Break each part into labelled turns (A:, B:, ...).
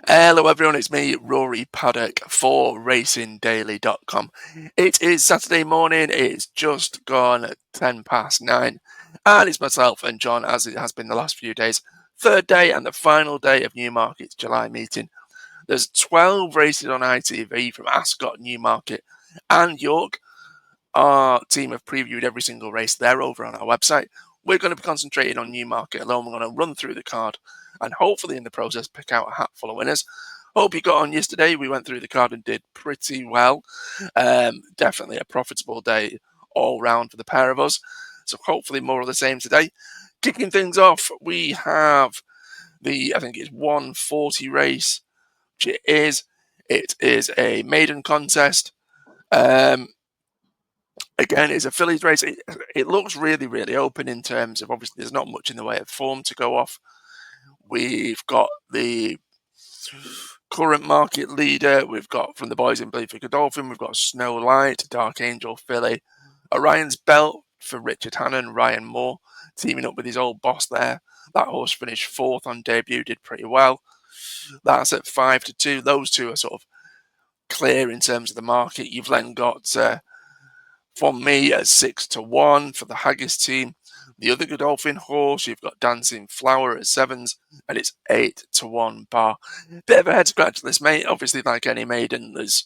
A: Hello everyone, it's me, Rory Paddock for RacingDaily.com. It is Saturday morning, it's just gone at 9:10, and it's myself and John, as it has been the last few days. Third day and the final day of Newmarket's July meeting. There's 12 races on ITV from Ascot, Newmarket and York. Our team have previewed every single race there over on our website. We're going to be concentrating on Newmarket alone. We're going to run through the card and hopefully in the process pick out a hat full of winners. Hope you got on yesterday. We went through the card and did pretty well. Definitely a profitable day all round for the pair of us. So hopefully more of the same today. Kicking things off, we have I think it's 140 race, which it is. It is a maiden contest. Again, it's a fillies race. It looks really, really open in terms of, obviously, there's not much in the way of form to go off. We've got the current market leader. We've got, from the boys in Blue for Godolphin, we've got Snow Light, Dark Angel filly, Orion's Belt for Richard Hannon, Ryan Moore, teaming up with his old boss there. That horse finished fourth on debut, did pretty well. That's at 5-2. Those two are sort of clear in terms of the market. You've then got... from me at 6-1 for the Haggis team. The other Godolphin horse, you've got Dancing Flower at 7s, and it's 8-1 bar. Bit of a head scratch this, mate. Obviously, like any maiden, there's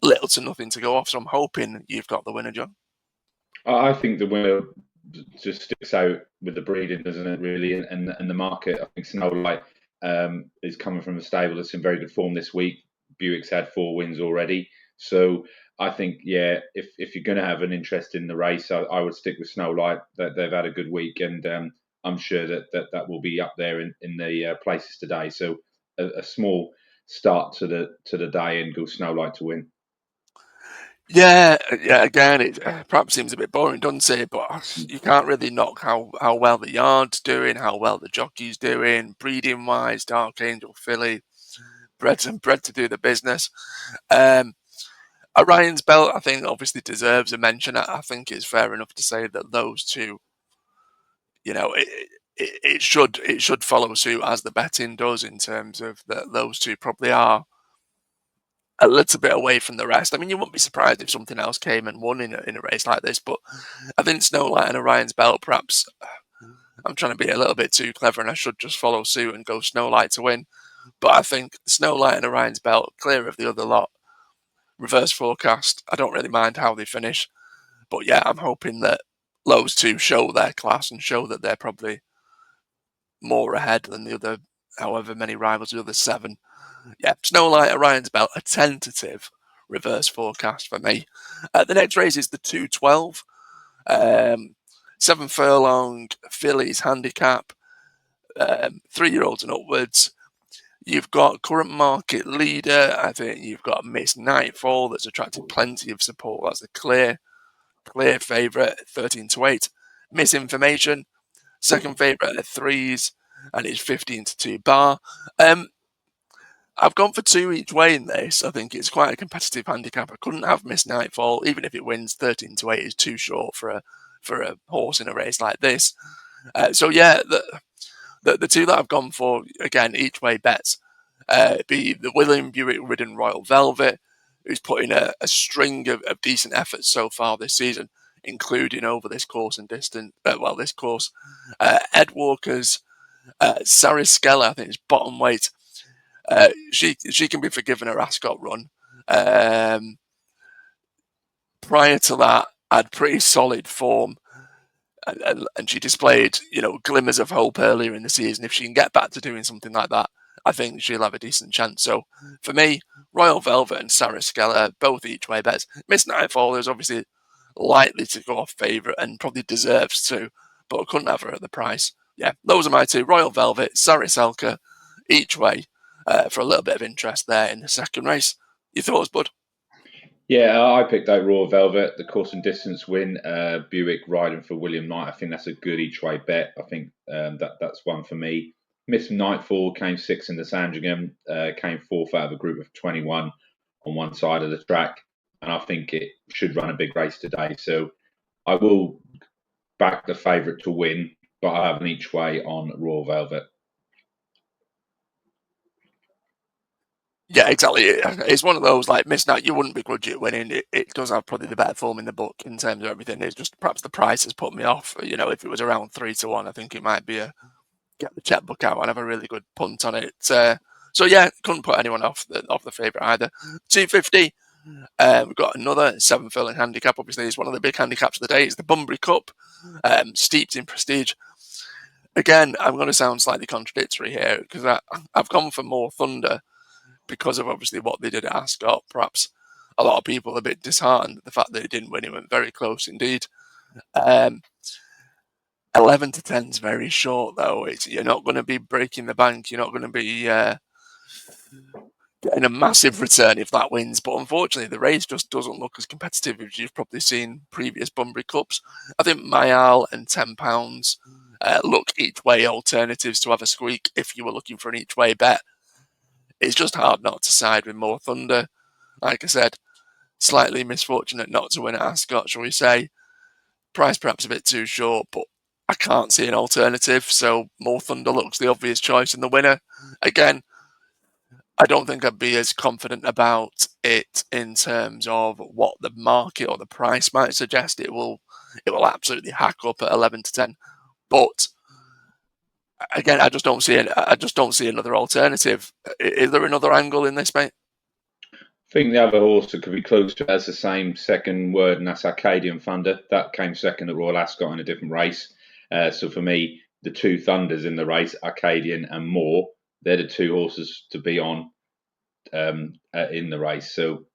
A: little to nothing to go off, so I'm hoping you've got the winner, John.
B: I think the winner just sticks out with the breeding, doesn't it, really, and the market. I think Snow Light is coming from a stable that's in very good form this week. Buick's had 4 wins already. So I think, yeah, if you're going to have an interest in the race, I would stick with Snow Light. That they've had a good week, and I'm sure that will be up there in the places today. So a small start to the day and go Snow Light to win.
A: Yeah, again, it perhaps seems a bit boring, doesn't it? But you can't really knock how well the yard's doing, how well the jockey's doing, breeding-wise, Dark Angel filly, bred to do the business. Orion's Belt, I think, obviously deserves a mention. I think it's fair enough to say that those two, it should follow suit as the betting does in terms of that those two probably are a little bit away from the rest. I mean, you wouldn't be surprised if something else came and won in a race like this, but I think Snow Light and Orion's Belt, perhaps I'm trying to be a little bit too clever and I should just follow suit and go Snow Light to win. But I think Snow Light and Orion's Belt, clear of the other lot, reverse forecast. I don't really mind how they finish. But yeah, I'm hoping that those two show their class and show that they're probably more ahead than the other, however many rivals, the other 7. Yeah, Snow Light, Orion's Belt, a tentative reverse forecast for me. The next race is the 212. 7 furlong fillies handicap, 3-year-olds and upwards. You've got current market leader. I think you've got Miss Nightfall that's attracted plenty of support. That's a clear favourite, 13-8. Misinformation, second favourite at 3s, and it's 15-2 bar. I've gone for 2 each way in this. I think it's quite a competitive handicap. I couldn't have Miss Nightfall, even if it wins 13-8 is too short for a horse in a race like this. So yeah, the 2 that I've gone for, again, each way bets, be the William Buick ridden Royal Velvet, who's put in a string of decent efforts so far this season, including over this course and distance. This course, Ed Walker's Sariscella, I think is bottom weight. She can be forgiven her Ascot run. Prior to that, had pretty solid form, and she displayed glimmers of hope earlier in the season. If she can get back to doing something like that, I think she'll have a decent chance. So for me, Royal Velvet and Sariscella, both each way bets. Miss Nightfall is obviously likely to go off favourite and probably deserves to, but I couldn't have her at the price. Yeah, those are my 2. Royal Velvet, Sariscella, each way, for a little bit of interest there in the second race. Your thoughts, bud?
B: Yeah, I picked out Royal Velvet, the course and distance win. Buick riding for William Knight. I think that's a good each way bet. I think that's one for me. Miss Nightfall came 6th in the Sandringham, came 4th out of a group of 21 on one side of the track, and I think it should run a big race today. So I will back the favourite to win, but I have an each way on Royal Velvet.
A: Yeah, exactly. It's one of those like Miss Night. You wouldn't begrudge it winning. It does have probably the better form in the book in terms of everything. It's just perhaps the price has put me off. You know, if it was around 3-1, I think it might be a get the checkbook out and have a really good punt on it. So yeah, couldn't put anyone off the favourite either. 250. We've got another 7 furlong handicap. Obviously, it's one of the big handicaps of the day. It's the Bunbury Cup, steeped in prestige. Again, I'm going to sound slightly contradictory here because I've gone for more Thunder because of obviously what they did at Ascot. Perhaps a lot of people are a bit disheartened at the fact that they didn't win. It went very close indeed. Um, 11-10 is very short though. You're not going to be breaking the bank. You're not going to be getting a massive return if that wins. But unfortunately, the race just doesn't look as competitive as you've probably seen previous Bunbury Cups. I think Mayal and £10 look each way alternatives to have a squeak if you were looking for an each way bet. It's just hard not to side with more Thunder. Like I said, slightly misfortunate not to win at Ascot, shall we say. Price perhaps a bit too short, but I can't see an alternative, so more Thunder looks the obvious choice in the winner. Again, I don't think I'd be as confident about it in terms of what the market or the price might suggest. It will absolutely hack up at 11-10. But again, I just don't see another alternative. Is there another angle in this, mate?
B: I think the other horse that could be close to it has the same second word, and that's Arcadian Thunder. That came second at Royal Ascot in a different race. So for me, the two Thunders in the race, Arcadian and Moore, they're the two horses to be on in the race. So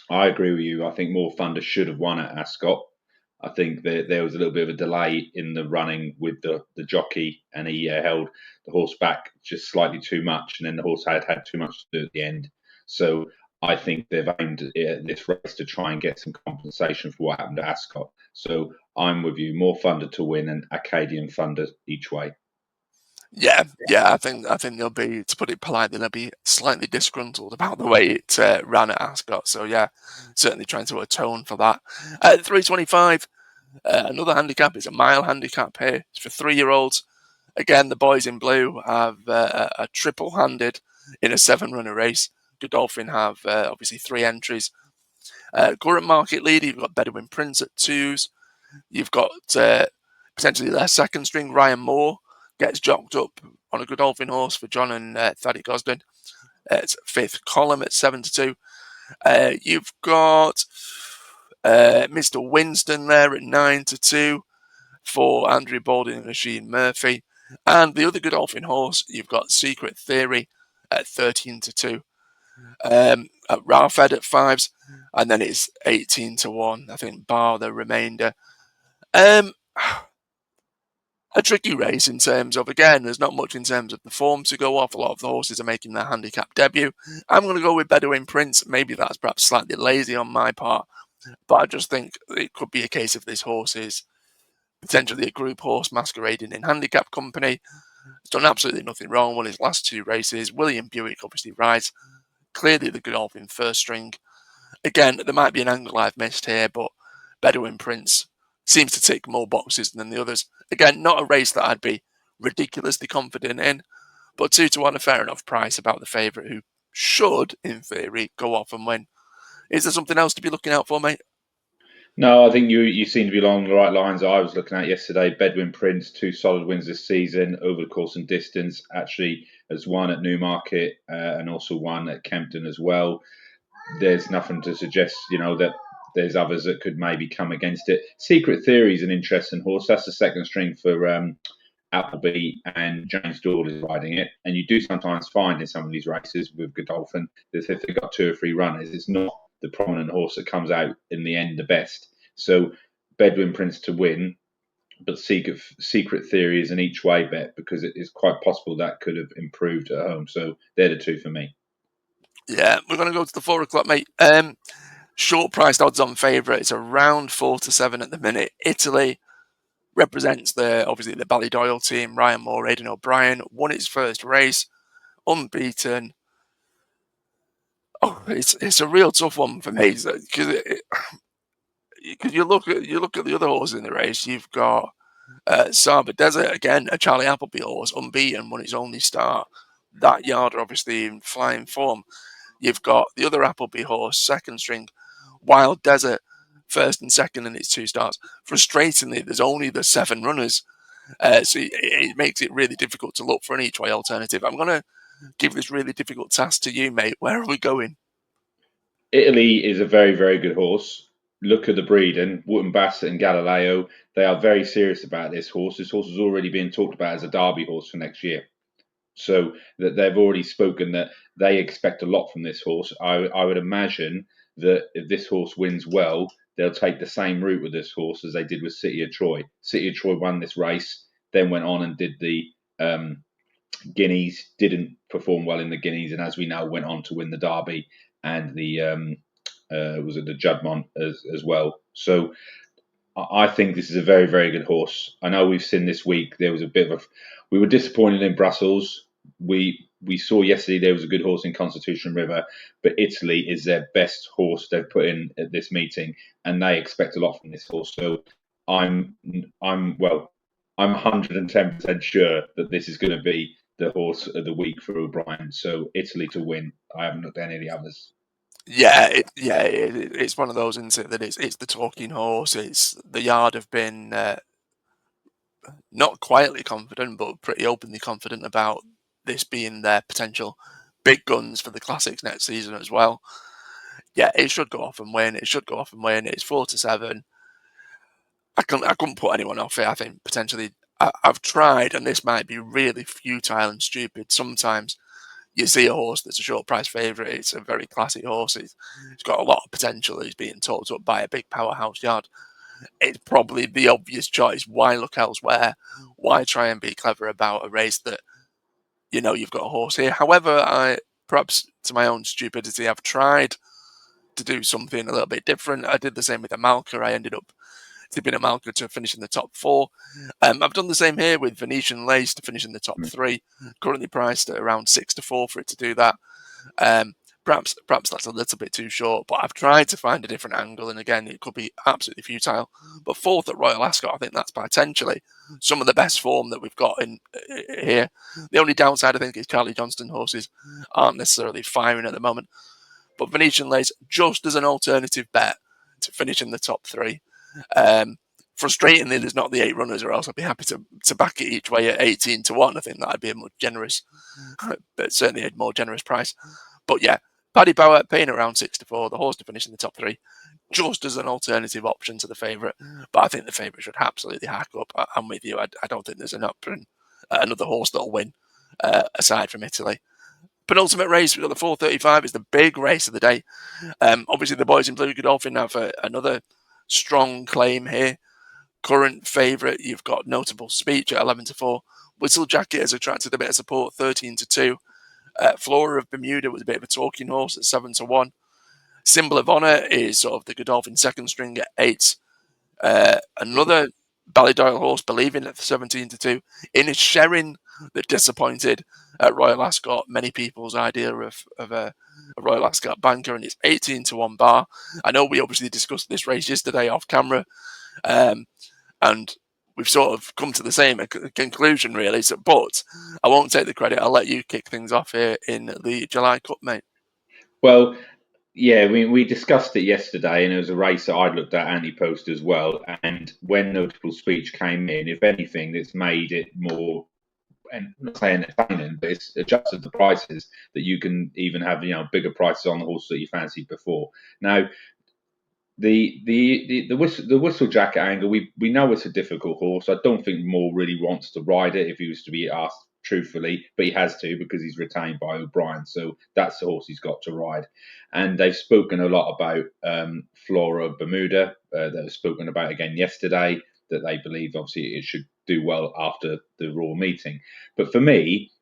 B: I agree with you. I think More Thunder should have won at Ascot. I think that there was a little bit of a delay in the running with the jockey, and he held the horse back just slightly too much, and then the horse had too much to do at the end. So I think they've aimed at this race to try and get some compensation for what happened at Ascot. So I'm with you. More Thunder to win, and Acadian Thunder each way.
A: Yeah. I think they'll be, to put it politely, they'll be slightly disgruntled about the way it ran at Ascot. So yeah, certainly trying to atone for that. 325. Another handicap is a mile handicap here. It's for 3-year-olds. Again, the boys in blue have a triple-handed in a 7-runner race. Godolphin have obviously 3 entries. Current market leader, you've got Bedouin Prince at 2s. You've got potentially their second string, Ryan Moore, gets jocked up on a Godolphin horse for John and Thaddeus Gosden. It's 5th column at 7-2. You've got Mr. Winston there at 9-2 for Andrew Baldwin and Machine Murphy. And the other Godolphin horse, you've got Secret Theory at 13-2. Ralph Ed at 5s, and then it's 18-1, I think, bar the remainder. Um, a tricky race in terms of, again, there's not much in terms of the form to go off. A lot of the horses are making their handicap debut. I'm going to go with Bedouin Prince. Maybe that's perhaps slightly lazy on my part, but I just think it could be a case of this horse is potentially a group horse masquerading in handicap company. He's done absolutely nothing wrong. Won his last 2 races. William Buick obviously rides clearly the Godolphin first string. Again, there might be an angle I've missed here, but Bedouin Prince seems to tick more boxes than the others. Again, not a race that I'd be ridiculously confident in, but 2-1, a fair enough price about the favourite who should, in theory, go off and win. Is there something else to be looking out for, mate?
B: No, I think you seem to be along the right lines I was looking at yesterday. Bedouin Prince, 2 solid wins this season over the course and distance. Actually, has won at Newmarket and also won at Kempton as well. There's nothing to suggest, that there's others that could maybe come against it. Secret Theory is an interesting horse. That's the second string for Appleby, and James Doyle is riding it. And you do sometimes find in some of these races with Godolphin that if they've got 2 or 3 runners, it's not the prominent horse that comes out in the end the best. So Bedouin Prince to win, but Secret Theory is an each way bet because it is quite possible that could have improved at home. So they're the 2 for me.
A: Yeah, we're going to go to the 4 o'clock, mate. Short priced odds on favourite. It's around 4-7 at the minute. Italy represents obviously the Ballydoyle team. Ryan Moore, Aidan O'Brien won its first race, unbeaten. Oh, it's a real tough one for me because you look at the other horses in the race. You've got Saba Desert again, a Charlie Appleby horse, unbeaten, won its only start. That yard obviously in flying form. You've got the other Appleby horse, second string, Wild Desert, first and second in its 2 starts. Frustratingly, there's only the 7 runners, so it makes it really difficult to look for an each way alternative. I'm going to give this really difficult task to you, mate. Where are we going?
B: Italy is a very, very good horse. Look at the breeding. Wootton Bassett and Galileo, they are very serious about this horse. This horse is already being talked about as a Derby horse for next year. So that they've already spoken that they expect a lot from this horse. I would imagine that if this horse wins well, they'll take the same route with this horse as they did with City of Troy. City of Troy won this race, then went on and did the Guineas, didn't perform well in the Guineas, and as we know, went on to win the Derby and the was it the Juddmonte as well. So I think this is a very, very good horse. I know we've seen this week there was a bit of we were disappointed in Brussels. We saw yesterday there was a good horse in Constitution River, but Italy is their best horse they've put in at this meeting, and they expect a lot from this horse. So I'm I'm well, I'm 110% sure that this is going to be the horse of the week for O'Brien. So Italy to win. I haven't looked at any of the others.
A: It's one of those, isn't it? That it's the talking horse. It's the yard have been not quietly confident, but pretty openly confident about this being their potential big guns for the classics next season as well. Yeah, it should go off and win. It should go off and win. It's 4-7. I couldn't put anyone off it. I think potentially I've tried, and this might be really futile and stupid. Sometimes you see a horse that's a short price favourite. It's a very classy horse. It's got a lot of potential. He's being talked up by a big powerhouse yard. It's probably the obvious choice. Why look elsewhere? Why try and be clever about a race that you've got a horse here? However, I perhaps to my own stupidity, I've tried to do something a little bit different. I did the same with Amalca. I ended up tipping Amalca to finish in the top 4. I've done the same here with Venetian Lace to finish in the top 3. Currently priced at around 6-4 for it to do that. Perhaps that's a little bit too short, but I've tried to find a different angle, and again, it could be absolutely futile. But 4th at Royal Ascot, I think that's potentially some of the best form that we've got in here. The only downside, I think, is Charlie Johnston horses aren't necessarily firing at the moment. But Venetian Lace, just as an alternative bet to finish in the top 3. Frustratingly, there's not the 8 runners, or else I'd be happy to back it each way at 18-1. I think that'd be a more generous, but certainly a more generous price. But yeah, Paddy Power paying around 6-4, the horse to finish in the top 3, just as an alternative option to the favourite. But I think the favourite should absolutely hack up. I'm with you. I don't think there's another horse that'll win aside from Italy. Penultimate race, we've got the 4:35. It's the big race of the day. Obviously, the boys in blue Godolphin have another strong claim here. Current favourite, you've got Notable Speech at 11-4. Whistle Jacket has attracted a bit of support, 13-2. Flora of Bermuda was a bit of a talking horse at 7-1. Symbol of Honour is sort of the Godolphin second string at 8. Another Ballydoyle horse, Believing at 17-2. Ines Sherrin, that disappointed at Royal Ascot. Many people's idea of a Royal Ascot banker, and it's 18-1 bar. I know we obviously discussed this race yesterday off camera, and we've sort of come to the same conclusion, really. So, but I won't take the credit. I'll let you kick things off here in the July Cup, mate.
B: Well, yeah, we discussed it yesterday, and it was a race that I'd looked at anti-post as well. And when Notable Speech came in, if anything, it's made it more, and I'm not saying entertaining, but it's adjusted the prices that you can even have, bigger prices on the horse that you fancied before. Now, the whistle jacket angle, we know it's a difficult horse. I don't think Moore really wants to ride it if he was to be asked truthfully, but he has to because he's retained by O'Brien. So that's the horse he's got to ride. And they've spoken a lot about Flora Bermuda. That was spoken about again yesterday. That they believe obviously it should do well after the Raw meeting. But for me,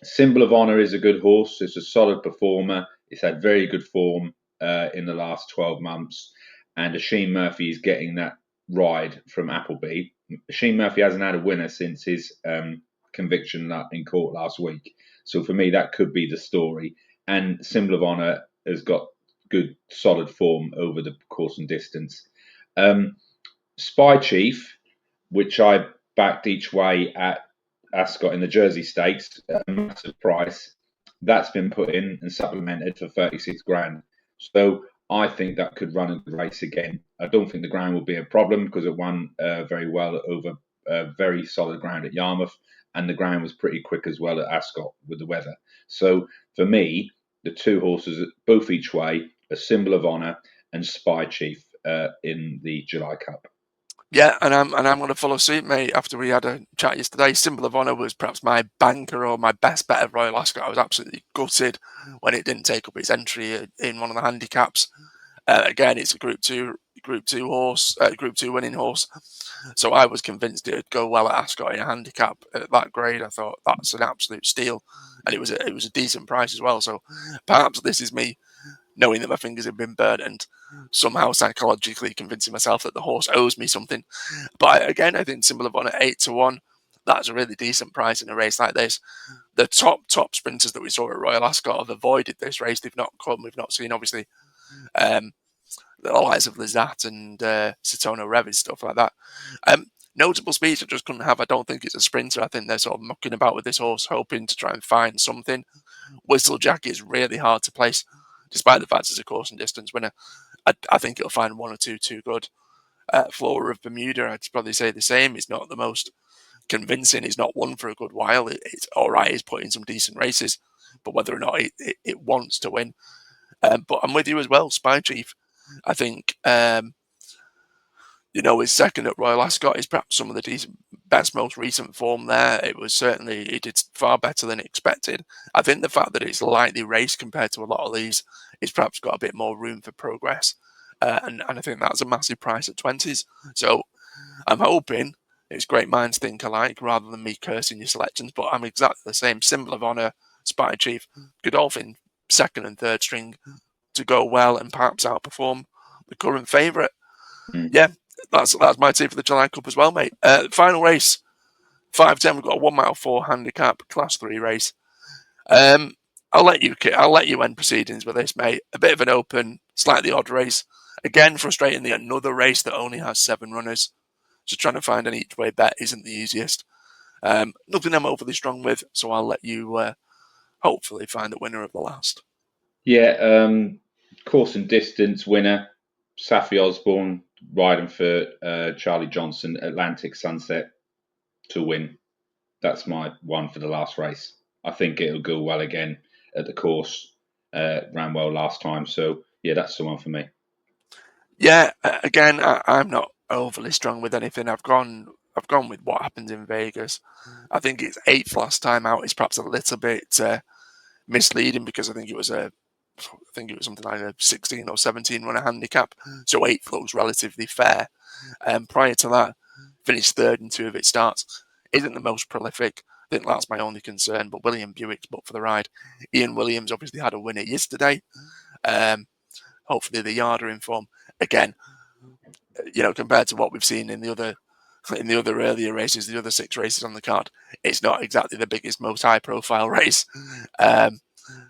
B: Symbol of Honor is a good horse. It's a solid performer. It's had very good form in the last 12 months. And Asheen Murphy is getting that ride from Appleby. Asheen Murphy hasn't had a winner since his conviction in court last week. So for me, that could be the story. And Symbol of Honor has got good, solid form over the course and distance. Spy Chief, which I backed each way at Ascot in the Jersey Stakes at a massive price. That's been put in and supplemented for 36 grand. So I think that could run a race again. I don't think the ground will be a problem because it won very well over very solid ground at Yarmouth, and the ground was pretty quick as well at Ascot with the weather. So for me, the two horses, both each way, a Symbol of Honour and Spy Chief in the July Cup.
A: Yeah, and I'm going to follow suit, mate. After we had a chat yesterday, Symbol of Honour was perhaps my banker or my best bet of Royal Ascot. I was absolutely gutted when it didn't take up its entry in one of the handicaps. Again, it's a Group Two horse, Group Two winning horse. So I was convinced it would go well at Ascot in a handicap at that grade. I thought that's an absolute steal, and it was a decent price as well. So perhaps this is me knowing that my fingers have been burnt and somehow psychologically convincing myself that the horse owes me something. But again, I think Symbol of Honour 8-1. That's a really decent price in a race like this. The top sprinters that we saw at Royal Ascot have avoided this race. They've not come. We've not seen obviously the likes of Lizat and Satono Revis, stuff like that. Notable speeds I just couldn't have. I don't think it's a sprinter. I think they're sort of mucking about with this horse, hoping to try and find something. Whistlejack is really hard to place, despite the fact it's a course and distance winner. I think it'll find one or two too good. Flora of Bermuda, I'd probably say the same. It's not the most convincing. It's not won for a good while. It's all right. It's put in some decent races, but whether or not it wants to win. But I'm with you as well, Spy Chief. I think his second at Royal Ascot is perhaps some of the best, most recent form there. It did far better than expected. I think the fact that it's lightly raced compared to a lot of these, it's perhaps got a bit more room for progress. And I think that's a massive price at 20s. So I'm hoping it's great minds think alike rather than me cursing your selections, but I'm exactly the same. Symbol of Honour, Spy Chief, Godolphin, second and third string to go well and perhaps outperform the current favourite. Yeah, that's my team for the July Cup as well, mate. Final race, 5:10. We've got a 1 mile 4 handicap, Class 3 race. I'll let you end proceedings with this, mate. A bit of an open, slightly odd race. Again, frustratingly, another race that only has 7 runners. So trying to find an each way bet isn't the easiest. Nothing I'm overly strong with, so I'll let you hopefully find the winner of the last.
B: Yeah, course and distance winner, Safi Osborne, riding for Charlie Johnson, Atlantic Sunset to win. That's my one for the last race. I think it'll go well again at the course. Ran well last time, so yeah, that's the one for me.
A: Yeah, again, I'm not overly strong with anything. I've gone with what happens in Vegas. I think it's 8th last time out is perhaps a little bit misleading because I think it was something like a 16 or 17 runner handicap. So 8th looks relatively fair. Prior to that, finished third in 2 of its starts. Isn't the most prolific. I think that's my only concern. But William Buick's booked for the ride. Ian Williams obviously had a winner yesterday. Hopefully the yard are in form again. Compared to what we've seen in the other earlier races, the other 6 races on the card, it's not exactly the biggest, most high-profile race.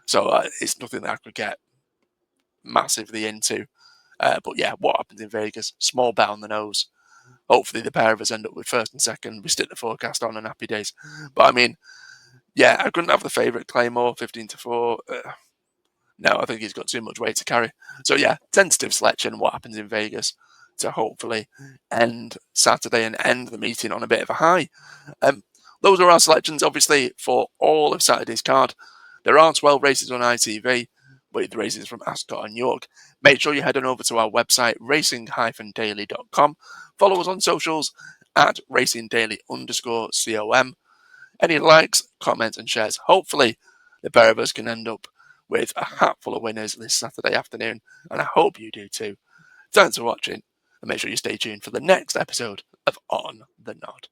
A: So it's nothing that I could get massively into. But yeah, what happens in Vegas? Small bet on the nose. Hopefully the pair of us end up with first and second. We stick the forecast on and happy days. But I mean, yeah, I couldn't have the favourite Claymore 15-4. No, I think he's got too much weight to carry. So yeah, tentative selection. What happens in Vegas to hopefully end Saturday and end the meeting on a bit of a high. Those are our selections, obviously, for all of Saturday's card. There are 12 races on ITV, with races from Ascot and York. Make sure you head on over to our website, racing-daily.com. Follow us on socials at racingdaily_com. Any likes, comments, and shares. Hopefully, the pair of us can end up with a hatful of winners this Saturday afternoon, and I hope you do too. Thanks for watching, and make sure you stay tuned for the next episode of On the Nod.